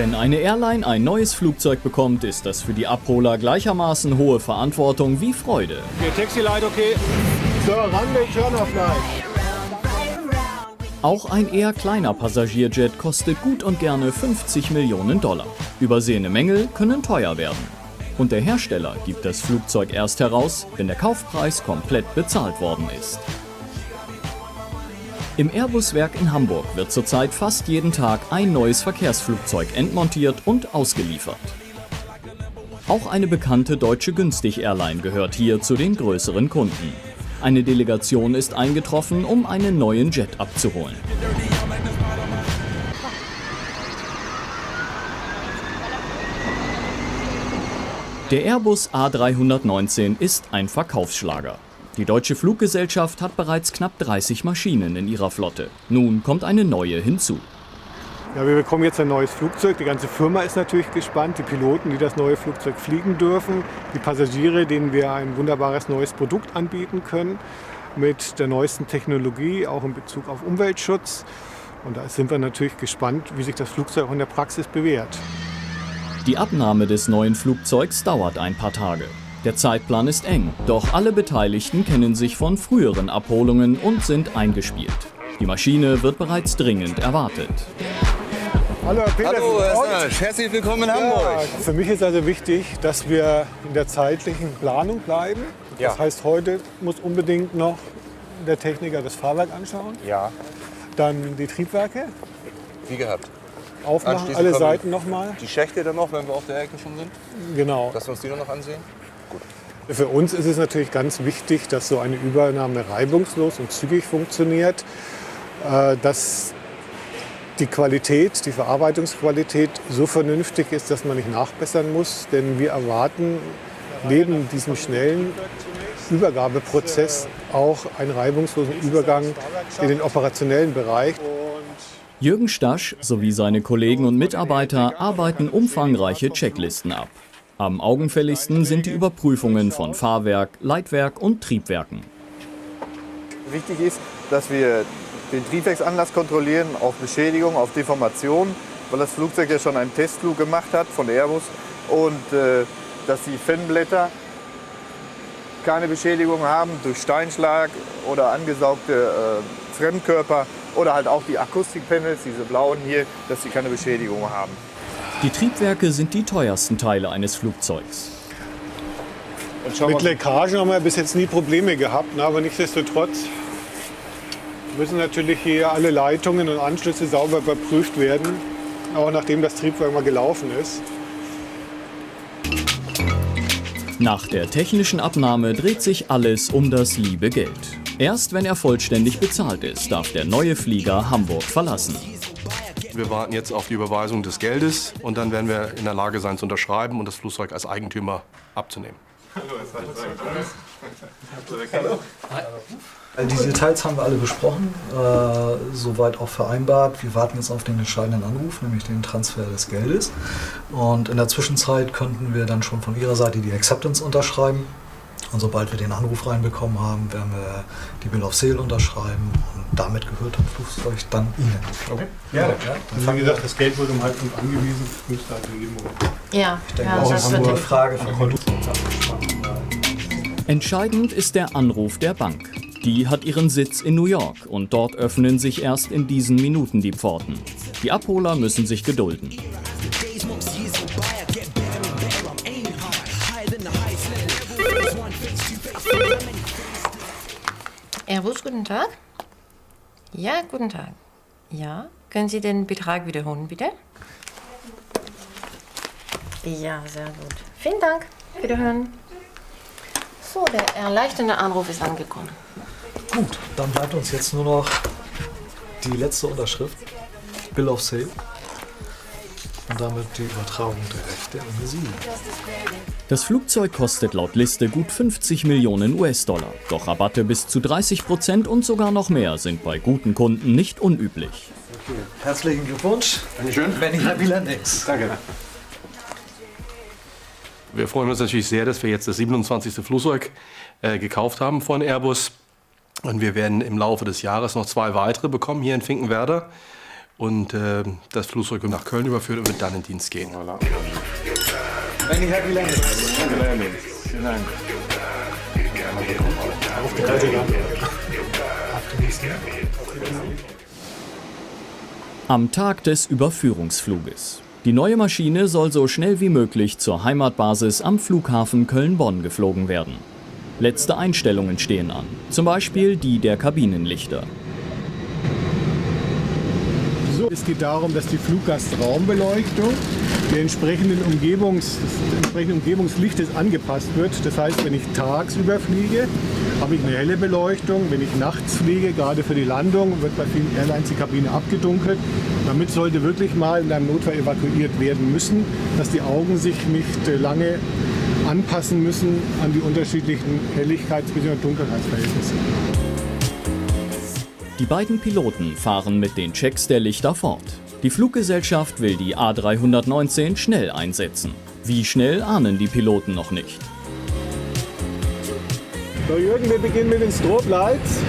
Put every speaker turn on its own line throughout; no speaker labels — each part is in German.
Wenn eine Airline ein neues Flugzeug bekommt, ist das für die Abholer gleichermaßen hohe Verantwortung wie Freude.
Okay, Taxi-Light, okay. So, Runway, Turn-off-Light.
Auch ein eher kleiner Passagierjet kostet gut und gerne 50 Millionen $. Übersehene Mängel können teuer werden. Und der Hersteller gibt das Flugzeug erst heraus, wenn der Kaufpreis komplett bezahlt worden ist. Im Airbus-Werk in Hamburg wird zurzeit fast jeden Tag ein neues Verkehrsflugzeug entmontiert und ausgeliefert. Auch eine bekannte deutsche Günstig-Airline gehört hier zu den größeren Kunden. Eine Delegation ist eingetroffen, um einen neuen Jet abzuholen. Der Airbus A319 ist ein Verkaufsschlager. Die Deutsche Fluggesellschaft hat bereits knapp 30 Maschinen in ihrer Flotte. Nun kommt eine neue hinzu.
Ja, wir bekommen jetzt ein neues Flugzeug. Die ganze Firma ist natürlich gespannt. Die Piloten, die das neue Flugzeug fliegen dürfen. Die Passagiere, denen wir ein wunderbares neues Produkt anbieten können. Mit der neuesten Technologie, auch in Bezug auf Umweltschutz. Und da sind wir natürlich gespannt, wie sich das Flugzeug auch in der Praxis bewährt.
Die Abnahme des neuen Flugzeugs dauert ein paar Tage. Der Zeitplan ist eng, doch alle Beteiligten kennen sich von früheren Abholungen und sind eingespielt. Die Maschine wird bereits dringend erwartet.
Hallo Herr Petersen.
Hallo Herr Snasch, herzlich willkommen in Hamburg.
Ja, für mich ist also wichtig, dass wir in der zeitlichen Planung bleiben. Das heißt, heute muss unbedingt noch der Techniker das Fahrwerk anschauen.
Ja.
Dann die Triebwerke
Wie gehabt.
aufmachen,
Anschließend
alle
kommen
Seiten nochmal.
Die Schächte dann noch, wenn wir auf der Ecke schon sind,
Genau.
dass wir uns die noch ansehen.
Für uns ist es natürlich ganz wichtig, dass so eine Übernahme reibungslos und zügig funktioniert, dass die Qualität, die Verarbeitungsqualität so vernünftig ist, dass man nicht nachbessern muss. Denn wir erwarten neben diesem schnellen Übergabeprozess auch einen reibungslosen Übergang in den operationellen Bereich.
Jürgen Stasch sowie seine Kollegen und Mitarbeiter arbeiten umfangreiche Checklisten ab. Am augenfälligsten sind die Überprüfungen von Fahrwerk, Leitwerk und Triebwerken.
Wichtig ist, dass wir den Triebwerksanlass kontrollieren auf Beschädigung, auf Deformation, weil das Flugzeug ja schon einen Testflug gemacht hat von Airbus und dass die Fennblätter keine Beschädigung haben durch Steinschlag oder angesaugte Fremdkörper oder halt auch die Akustikpanels, diese blauen hier, dass sie keine Beschädigung haben.
Die Triebwerke sind die teuersten Teile eines Flugzeugs.
Mit Leckagen haben wir bis jetzt nie Probleme gehabt, ne? Aber nichtsdestotrotz müssen natürlich hier alle Leitungen und Anschlüsse sauber überprüft werden, auch nachdem das Triebwerk mal gelaufen ist.
Nach der technischen Abnahme dreht sich alles um das liebe Geld. Erst wenn er vollständig bezahlt ist, darf der neue Flieger Hamburg verlassen.
Wir warten jetzt auf die Überweisung des Geldes und dann werden wir in der Lage sein zu unterschreiben und das Flugzeug als Eigentümer abzunehmen.
Die Details haben wir alle besprochen, soweit auch vereinbart. Wir warten jetzt auf den entscheidenden Anruf, nämlich den Transfer des Geldes. Und in der Zwischenzeit könnten wir dann schon von Ihrer Seite die Acceptance unterschreiben. Und sobald wir den Anruf reinbekommen haben, werden wir die Bill of Sale unterschreiben und damit gehört das Flugzeug dann Ihnen.
Okay. Ja, wie gesagt, das Geld wurde um 4:30 angewiesen, müsste halt in jedem Moment.
Ja,
Ich denke,
ja,
das
das
ist
wird
nur eine
den
Frage von
Entscheidend ist der Anruf der Bank. Die hat ihren Sitz in New York und dort öffnen sich erst in diesen Minuten die Pforten. Die Abholer müssen sich gedulden.
Airbus, guten Tag. Ja, guten Tag. Ja, können Sie den Betrag wiederholen, bitte? Ja, sehr gut. Vielen Dank. Wiederhören. So, der erleichternde Anruf ist angekommen.
Gut, dann bleibt uns jetzt nur noch die letzte Unterschrift, Bill of Sale. Und damit die Übertragung der Rechte an Sie.
Das Flugzeug kostet laut Liste gut 50 Millionen US-Dollar. Doch Rabatte bis zu 30% und sogar noch mehr sind bei guten Kunden nicht unüblich.
Okay. Herzlichen Glückwunsch.
Dankeschön.
Many Happy Landings.
Danke. Wir freuen uns natürlich sehr, dass wir jetzt das 27. Flugzeug gekauft haben von Airbus. Und wir werden im Laufe des Jahres noch 2 weitere bekommen hier in Finkenwerder. und das Flugzeug wird nach Köln überführt und wird dann in Dienst gehen.
Many happy landings. Happy landings. Vielen Dank.
Am Tag des Überführungsfluges. Die neue Maschine soll so schnell wie möglich zur Heimatbasis am Flughafen Köln-Bonn geflogen werden. Letzte Einstellungen stehen an, zum Beispiel die der Kabinenlichter.
Es geht darum, dass die Fluggastraumbeleuchtung der entsprechenden Umgebungslichtes angepasst wird. Das heißt, wenn ich tagsüber fliege, habe ich eine helle Beleuchtung. Wenn ich nachts fliege, gerade für die Landung, wird bei vielen Airlines die Kabine abgedunkelt. Damit sollte wirklich mal in einem Notfall evakuiert werden müssen, dass die Augen sich nicht lange anpassen müssen an die unterschiedlichen Helligkeits- bzw. Dunkelheitsverhältnisse.
Die beiden Piloten fahren mit den Checks der Lichter fort. Die Fluggesellschaft will die A319 schnell einsetzen. Wie schnell ahnen die Piloten noch nicht.
So Jürgen, wir beginnen mit den Strobe Lights.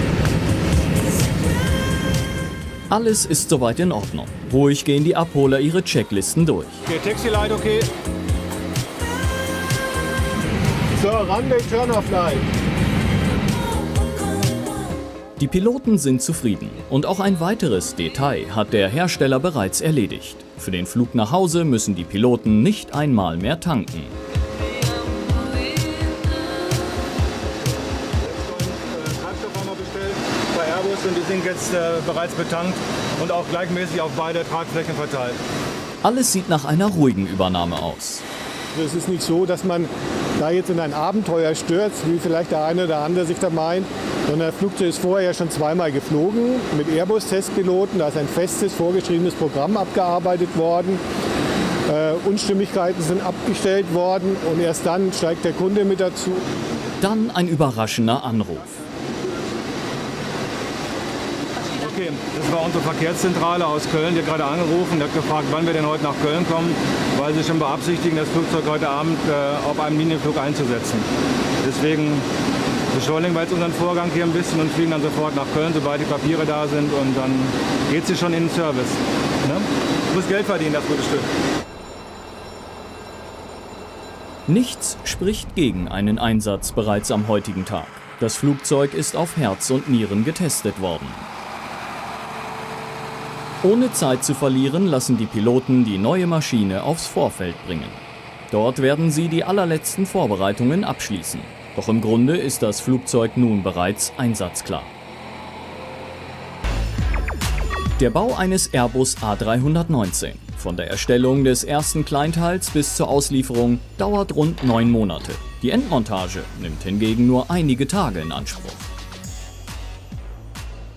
Alles ist soweit in Ordnung. Ruhig gehen die Abholer ihre Checklisten durch.
Okay, Taxi Light, okay. So, Runway Turn-Off Light.
Die Piloten sind zufrieden und auch ein weiteres Detail hat der Hersteller bereits erledigt. Für den Flug nach Hause müssen die Piloten nicht einmal mehr tanken.
Treibstoff haben wir bestellt bei Airbus und die sind jetzt bereits betankt und auch gleichmäßig auf beide Tragflächen verteilt.
Alles sieht nach einer ruhigen Übernahme aus.
Es ist nicht so, dass man da jetzt in ein Abenteuer stürzt, wie vielleicht der eine oder andere sich da meint, sondern das Flugzeug ist vorher ja schon zweimal geflogen mit Airbus-Testpiloten. Da ist ein festes, vorgeschriebenes Programm abgearbeitet worden. Unstimmigkeiten sind abgestellt worden und erst dann steigt der Kunde mit dazu.
Dann ein überraschender Anruf.
Okay, das war unsere Verkehrszentrale aus Köln, die hat gerade angerufen, die hat gefragt, wann wir denn heute nach Köln kommen, weil sie schon beabsichtigen, das Flugzeug heute Abend auf einem Linienflug einzusetzen. Deswegen beschleunigen wir jetzt unseren Vorgang hier ein bisschen und fliegen dann sofort nach Köln, sobald die Papiere da sind und dann geht sie schon in den Service. Ne? Du musst Geld verdienen, das gute Stück.
Nichts spricht gegen einen Einsatz bereits am heutigen Tag. Das Flugzeug ist auf Herz und Nieren getestet worden. Ohne Zeit zu verlieren, lassen die Piloten die neue Maschine aufs Vorfeld bringen. Dort werden sie die allerletzten Vorbereitungen abschließen. Doch im Grunde ist das Flugzeug nun bereits einsatzklar. Der Bau eines Airbus A319. Von der Erstellung des ersten Kleinteils bis zur Auslieferung dauert rund 9 Monate. Die Endmontage nimmt hingegen nur einige Tage in Anspruch.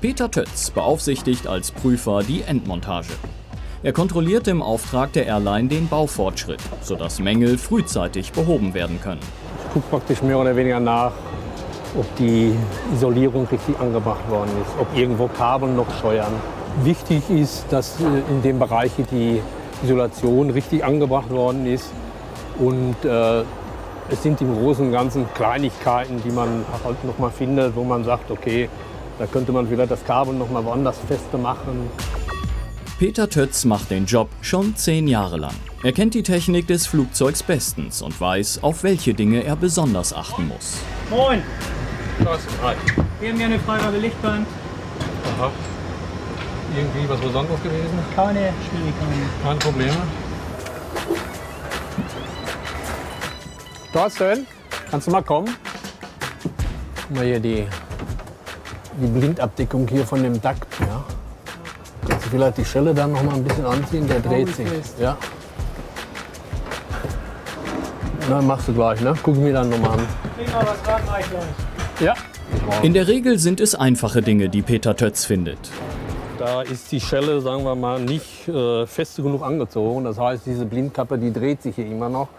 Peter Tötz beaufsichtigt als Prüfer die Endmontage. Er kontrolliert im Auftrag der Airline den Baufortschritt, sodass Mängel frühzeitig behoben werden können.
Ich gucke praktisch mehr oder weniger nach, ob die Isolierung richtig angebracht worden ist, ob irgendwo Kabel noch scheuern. Wichtig ist, dass in dem Bereich die Isolation richtig angebracht worden ist und es sind im Großen und Ganzen Kleinigkeiten, die man halt noch mal findet, wo man sagt, okay, da könnte man vielleicht das Kabel noch mal woanders fester machen.
Peter Tötz macht den Job schon 10 Jahre lang. Er kennt die Technik des Flugzeugs bestens und weiß, auf welche Dinge er besonders achten muss.
Moin!
Hi.
Wir haben hier eine Freigabe Lichtband.
Aha. Irgendwie was Besonderes gewesen?
Keine Schwierigkeiten.
Kein Problem. Thorsten, kannst du mal kommen? Mal hier die Blindabdeckung hier von dem Duct. Ja. Kannst du vielleicht die Schelle dann noch mal ein bisschen anziehen? Der dreht sich. Ja. Na, machst du gleich, ne? Guck mir dann noch mal an.
Krieg mal was ran, mach ich gleich.
Ja.
In der Regel sind es einfache Dinge, die Peter Tötz findet.
Da ist die Schelle, sagen wir mal, nicht fest genug angezogen. Das heißt, diese Blindkappe, die dreht sich hier immer noch.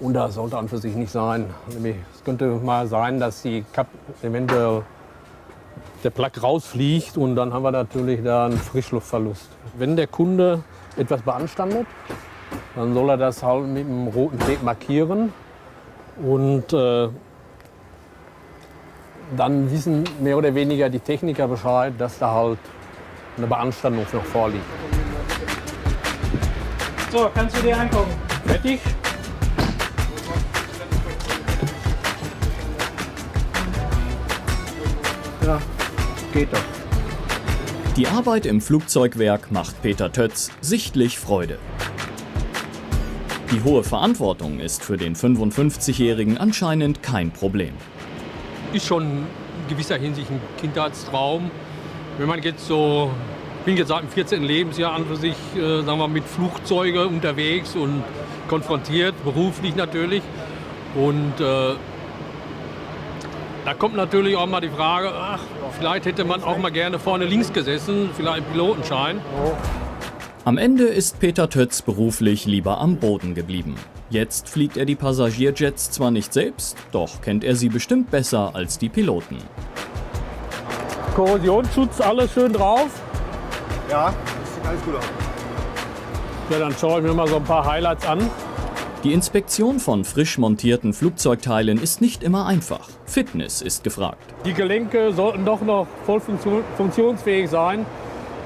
Und das sollte an für sich nicht sein. Nämlich, es könnte mal sein, dass die Kappe eventuell der Plug rausfliegt und dann haben wir natürlich da einen Frischluftverlust. Wenn der Kunde etwas beanstandet, dann soll er das halt mit einem roten Tape markieren und dann wissen mehr oder weniger die Techniker Bescheid, dass da halt eine Beanstandung noch vorliegt.
So, kannst du dir angucken.
Fertig? Ja, geht doch.
Die Arbeit im Flugzeugwerk macht Peter Tötz sichtlich Freude. Die hohe Verantwortung ist für den 55-Jährigen anscheinend kein Problem.
Ist schon in gewisser Hinsicht ein Kindheitstraum. Wenn man jetzt so, ich bin jetzt seit dem 14. Lebensjahr an für sich, sagen wir, mit Flugzeugen unterwegs und konfrontiert, beruflich natürlich. Und da kommt natürlich auch mal die Frage, ach, vielleicht hätte man auch mal gerne vorne links gesessen, vielleicht einen Pilotenschein.
Am Ende ist Peter Tötz beruflich lieber am Boden geblieben. Jetzt fliegt er die Passagierjets zwar nicht selbst, doch kennt er sie bestimmt besser als die Piloten.
Korrosionsschutz, alles schön drauf.
Ja, das sieht alles gut aus.
Ja, dann schaue ich mir mal so ein paar Highlights an.
Die Inspektion von frisch montierten Flugzeugteilen ist nicht immer einfach. Fitness ist gefragt.
Die Gelenke sollten doch noch voll funktionsfähig sein.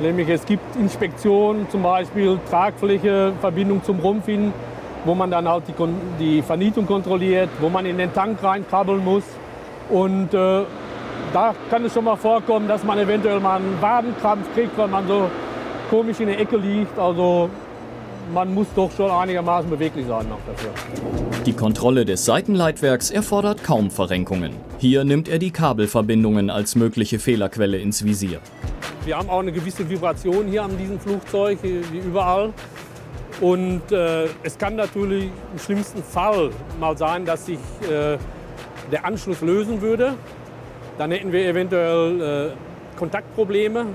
Nämlich es gibt Inspektionen, zum Beispiel Tragfläche, Verbindung zum Rumpf hin, wo man dann halt die Vernietung kontrolliert, wo man in den Tank reinkrabbeln muss. Und da kann es schon mal vorkommen, dass man eventuell mal einen Wadenkrampf kriegt, weil man so komisch in der Ecke liegt. Also man muss doch schon einigermaßen beweglich sein noch dafür.
Die Kontrolle des Seitenleitwerks erfordert kaum Verrenkungen. Hier nimmt er die Kabelverbindungen als mögliche Fehlerquelle ins Visier.
Wir haben auch eine gewisse Vibration hier an diesem Flugzeug, wie überall. Und es kann natürlich im schlimmsten Fall mal sein, dass sich der Anschluss lösen würde. Dann hätten wir eventuell Kontaktprobleme.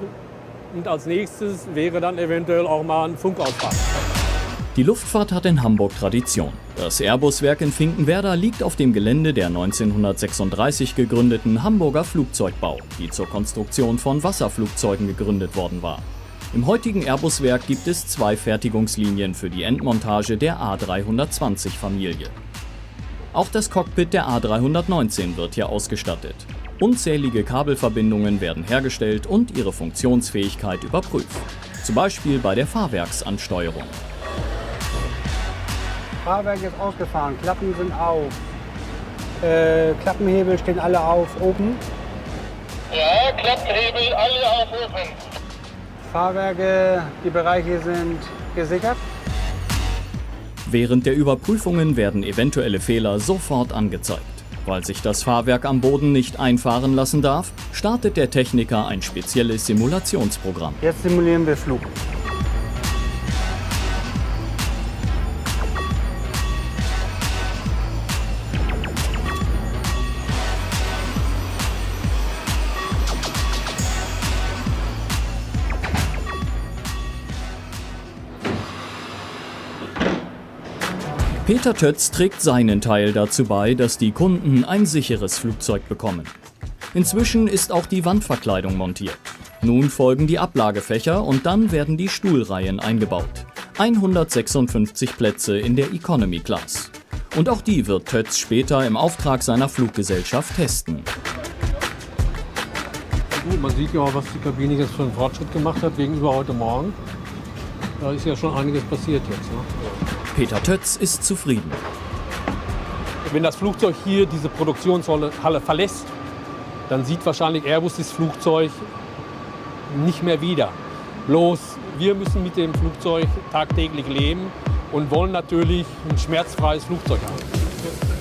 Und als nächstes wäre dann eventuell auch mal ein Funkausfall.
Die Luftfahrt hat in Hamburg Tradition. Das Airbus-Werk in Finkenwerder liegt auf dem Gelände der 1936 gegründeten Hamburger Flugzeugbau, die zur Konstruktion von Wasserflugzeugen gegründet worden war. Im heutigen Airbus-Werk gibt es 2 Fertigungslinien für die Endmontage der A320-Familie. Auch das Cockpit der A319 wird hier ausgestattet. Unzählige Kabelverbindungen werden hergestellt und ihre Funktionsfähigkeit überprüft. Zum Beispiel bei der Fahrwerksansteuerung.
Fahrwerk ist ausgefahren, Klappen sind auf. Klappenhebel stehen alle auf oben.
Ja, Klappenhebel alle auf oben.
Fahrwerke, die Bereiche sind gesichert.
Während der Überprüfungen werden eventuelle Fehler sofort angezeigt. Weil sich das Fahrwerk am Boden nicht einfahren lassen darf, startet der Techniker ein spezielles Simulationsprogramm.
Jetzt simulieren wir Flug.
Peter Tötz trägt seinen Teil dazu bei, dass die Kunden ein sicheres Flugzeug bekommen. Inzwischen ist auch die Wandverkleidung montiert. Nun folgen die Ablagefächer und dann werden die Stuhlreihen eingebaut. 156 Plätze in der Economy Class. Und auch die wird Tötz später im Auftrag seiner Fluggesellschaft testen.
Gut, man sieht ja auch, was die Kabine jetzt für einen Fortschritt gemacht hat gegenüber heute Morgen. Da ist ja schon einiges passiert jetzt. Ne?
Peter Tötz ist zufrieden.
Wenn das Flugzeug hier diese Produktionshalle verlässt, dann sieht wahrscheinlich Airbus das Flugzeug nicht mehr wieder. Bloß wir müssen mit dem Flugzeug tagtäglich leben und wollen natürlich ein schmerzfreies Flugzeug haben.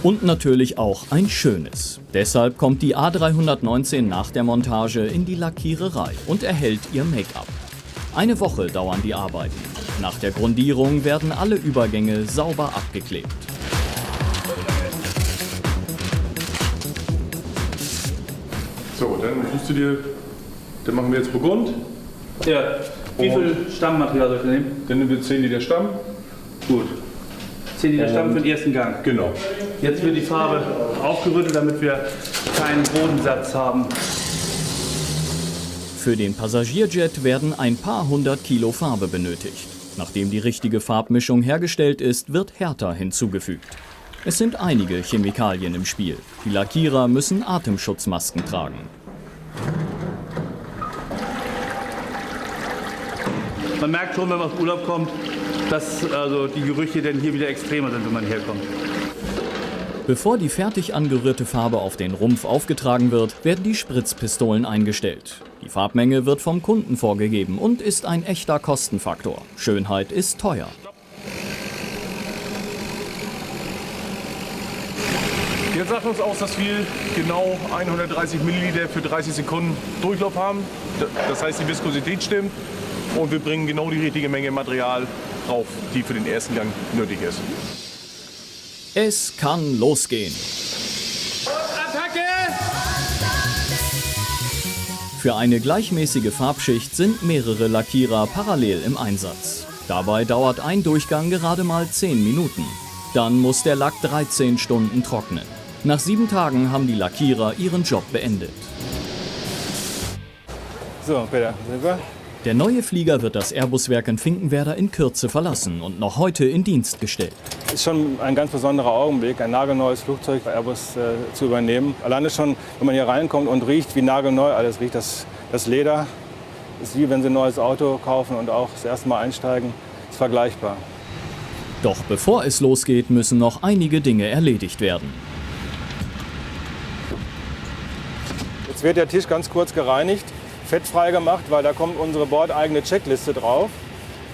Und natürlich auch ein schönes. Deshalb kommt die A319 nach der Montage in die Lackiererei und erhält ihr Make-up. Eine Woche dauern die Arbeiten. Nach der Grundierung werden alle Übergänge sauber abgeklebt.
So, dann suchst du dir, dann machen wir jetzt Burgund.
Ja, wie viel Stammmaterial soll ich nehmen?
Dann nehmen wir 10 Liter Stamm.
Gut. 10 Liter Stamm für den ersten Gang.
Genau.
Jetzt wird die Farbe aufgerüttelt, damit wir keinen Bodensatz haben.
Für den Passagierjet werden ein paar 100 Kilo Farbe benötigt. Nachdem die richtige Farbmischung hergestellt ist, wird Härter hinzugefügt. Es sind einige Chemikalien im Spiel. Die Lackierer müssen Atemschutzmasken tragen.
Man merkt schon, wenn man aus Urlaub kommt, dass also die Gerüche dann hier wieder extremer sind, wenn man herkommt.
Bevor die fertig angerührte Farbe auf den Rumpf aufgetragen wird, werden die Spritzpistolen eingestellt. Die Farbmenge wird vom Kunden vorgegeben und ist ein echter Kostenfaktor. Schönheit ist teuer.
Jetzt sagt uns aus, dass wir genau 130 Milliliter für 30 Sekunden Durchlauf haben. Das heißt, die Viskosität stimmt und wir bringen genau die richtige Menge Material drauf, die für den ersten Gang nötig ist.
Es kann losgehen.
Attacke!
Für eine gleichmäßige Farbschicht sind mehrere Lackierer parallel im Einsatz. Dabei dauert ein Durchgang gerade mal 10 Minuten. Dann muss der Lack 13 Stunden trocknen. Nach 7 Tagen haben die Lackierer ihren Job beendet.
So, Peter, sind wir?
Der neue Flieger wird das Airbus-Werk in Finkenwerder in Kürze verlassen und noch heute in Dienst gestellt.
Ist schon ein ganz besonderer Augenblick, ein nagelneues Flugzeug bei Airbus zu übernehmen. Alleine schon, wenn man hier reinkommt und riecht, wie nagelneu alles riecht. Das Leder ist wie wenn Sie ein neues Auto kaufen und auch das erste Mal einsteigen, ist vergleichbar.
Doch bevor es losgeht, müssen noch einige Dinge erledigt werden.
Jetzt wird der Tisch ganz kurz gereinigt, fettfrei gemacht, weil da kommt unsere bordeigene Checkliste drauf,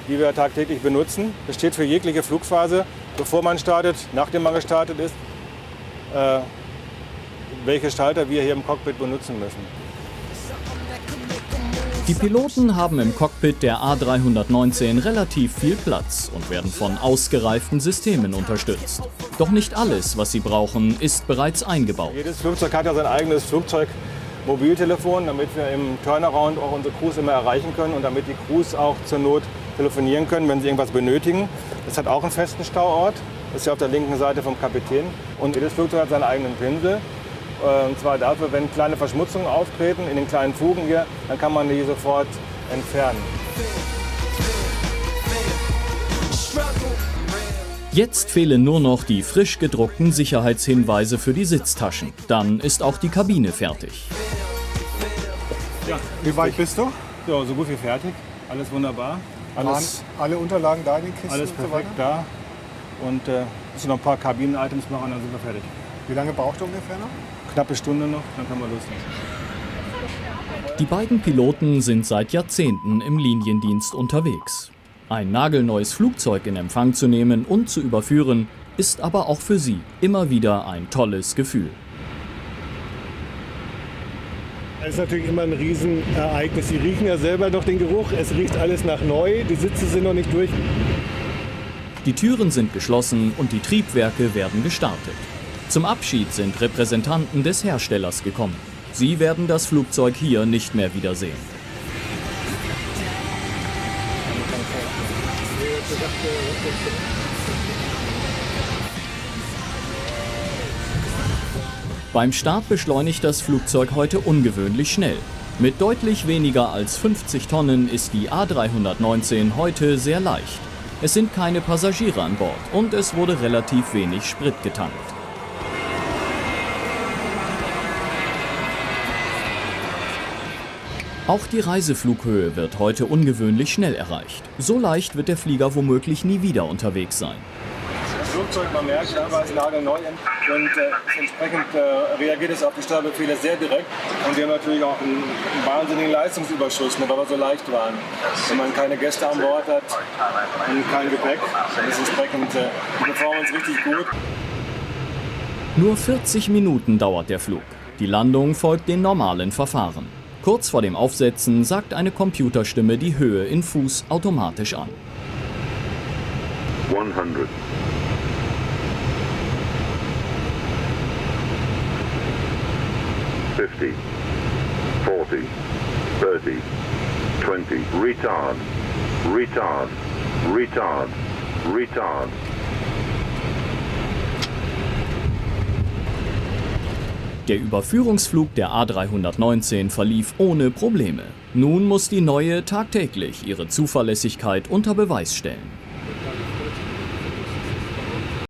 die wir tagtäglich benutzen. Das steht für jegliche Flugphase, bevor man startet, nachdem man gestartet ist, welche Schalter wir hier im Cockpit benutzen müssen.
Die Piloten haben im Cockpit der A319 relativ viel Platz und werden von ausgereiften Systemen unterstützt. Doch nicht alles, was sie brauchen, ist bereits eingebaut.
Jedes Flugzeug hat ja sein eigenes Flugzeug-Mobiltelefon, damit wir im Turnaround auch unsere Crews immer erreichen können und damit die Crews auch zur Not telefonieren können, wenn sie irgendwas benötigen. Das hat auch einen festen Stauort, das ist ja auf der linken Seite vom Kapitän. Und jedes Flugzeug hat seinen eigenen Pinsel. Und zwar dafür, wenn kleine Verschmutzungen auftreten in den kleinen Fugen hier, dann kann man die sofort entfernen.
Jetzt fehlen nur noch die frisch gedruckten Sicherheitshinweise für die Sitztaschen. Dann ist auch die Kabine fertig.
Ja,
Wie weit bist du?
ja, so gut wie fertig. Alles wunderbar. Alles,
Alle Unterlagen da in den Kisten
alles
und so
perfekt
weiter?
da. Und müssen noch ein paar Kabinen-Items machen und dann sind wir fertig.
Wie lange braucht ihr ungefähr noch?
Knappe Stunde noch, dann können wir loslegen.
Die beiden Piloten sind seit Jahrzehnten im Liniendienst unterwegs. Ein nagelneues Flugzeug in Empfang zu nehmen und zu überführen, ist aber auch für sie immer wieder ein tolles Gefühl.
Es ist natürlich immer ein Riesenereignis. Sie riechen ja selber noch den Geruch. Es riecht alles nach neu. Die Sitze sind noch nicht durch.
Die Türen sind geschlossen und die Triebwerke werden gestartet. Zum Abschied sind Repräsentanten des Herstellers gekommen. Sie werden das Flugzeug hier nicht mehr wiedersehen. Beim Start beschleunigt das Flugzeug heute ungewöhnlich schnell. Mit deutlich weniger als 50 Tonnen ist die A319 heute sehr leicht. Es sind keine Passagiere an Bord und es wurde relativ wenig Sprit getankt. Auch die Reiseflughöhe wird heute ungewöhnlich schnell erreicht. So leicht wird der Flieger womöglich nie wieder unterwegs sein.
Das Flugzeug, man merkt, war es nagelneu und entsprechend reagiert es auf die Steuerbefehle sehr direkt. Und wir haben natürlich auch einen wahnsinnigen Leistungsüberschuss, weil wir so leicht waren. Wenn man keine Gäste an Bord hat und kein Gepäck, dann ist entsprechend die Performance richtig gut.
Nur 40 Minuten dauert der Flug. Die Landung folgt den normalen Verfahren. Kurz vor dem Aufsetzen sagt eine Computerstimme die Höhe in Fuß automatisch an.
100. 50, 40, 30, 20, retard, retard, retard, retard.
Der Überführungsflug der A319 verlief ohne Probleme. Nun muss die neue tagtäglich ihre Zuverlässigkeit unter Beweis stellen.